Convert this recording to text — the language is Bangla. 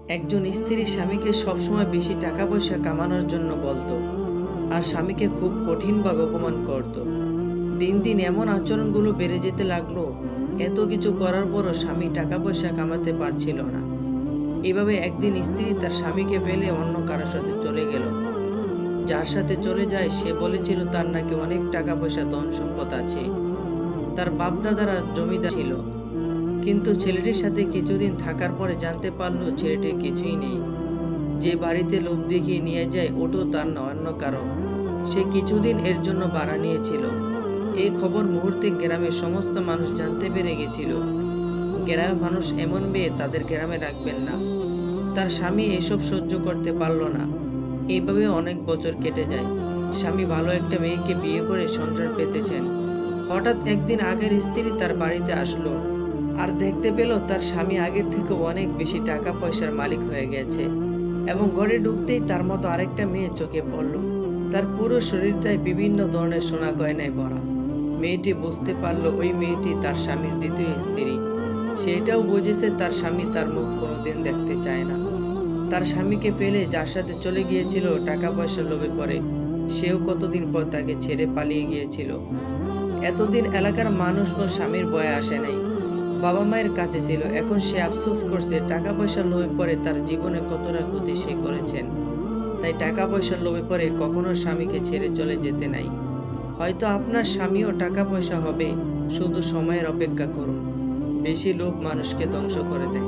একজন স্ত্রী স্বামীকে সবসময় বেশি টাকা পয়সা কামানোর জন্য বলতো, আর স্বামীকে খুব কঠিনভাবে অপমান করত। দিন দিন এমন আচরণগুলো বেড়ে যেতে লাগলো। এত কিছু করার পরও স্বামী টাকা পয়সা কামাতে পারছিল না। এভাবে একদিন স্ত্রী তার স্বামীকে ফেলে অন্য কারোর সাথে চলে গেল। যার সাথে চলে যায় সে বলেছিল তার নাকি অনেক টাকা পয়সা ধন সম্পদ আছে, তার বাপদাদারা জমিদার ছিল। কিন্তু ছেলেটির সাথে কিছুদিন থাকার পরে জানতে পারলো ছেলেটির কিছুই নেই। যে বাড়িতে লোভ দেখিয়ে নিয়ে যায় ওটাও তার না, অন্য কারো। সে কিছুদিন এর জন্য ভাড়া নিয়েছিল। এই খবর মুহূর্তে গ্রামের সমস্ত মানুষ জানতে পেরে গেছিল। গ্রামের মানুষ এমন মেয়ে তাদের গ্রামে রাখবেন না। তার স্বামী এসব সহ্য করতে পারল না। এইভাবে অনেক বছর কেটে যায়। স্বামী ভালো একটা মেয়েকে বিয়ে করে সংসার পেতেছেন। হঠাৎ একদিন আগের স্ত্রী তার বাড়িতে আসলো, আর দেখতে পেল তার স্বামী আগের থেকে অনেক বেশি টাকা পয়সার মালিক হয়ে গেছে। এবং ঘরে ঢুকতেই তার মতো আরেকটা মেয়ে চোখে পড়ল। তার পুরো শরীরটাই বিভিন্ন ধরনের সোনা গয়নায় ভরা। মেয়েটি বুঝতে পারল ওই মেয়েটি তার স্বামীর দ্বিতীয় স্ত্রী। সেটাও বুঝেছে তার স্বামী তার মুখ কোনোদিন দেখতে চায় না। তার স্বামীকে ফেলে যার সাথে চলে গিয়েছিল টাকা পয়সার লোভে পড়ে, সেও কতদিন পর তাকে ছেড়ে পালিয়ে গিয়েছিল। এতদিন এলাকার মানুষ ও স্বামীর ভয়ে আসে নাই, বাবা মায়ের কাছে ছিল। এখন সে আফসোস করছে টাকা পয়সার লোভে পড়ে তার জীবনে কতটা ক্ষতি সে করেছেন। তাই টাকা পয়সার লোভে পড়ে কখনো স্বামীকে ছেড়ে চলে যেতে নাই। হয়তো আপনার স্বামীও টাকা পয়সা হবে, শুধু সময়ের অপেক্ষা করুন। বেশি লোভ মানুষকে ধ্বংস করে দেয়।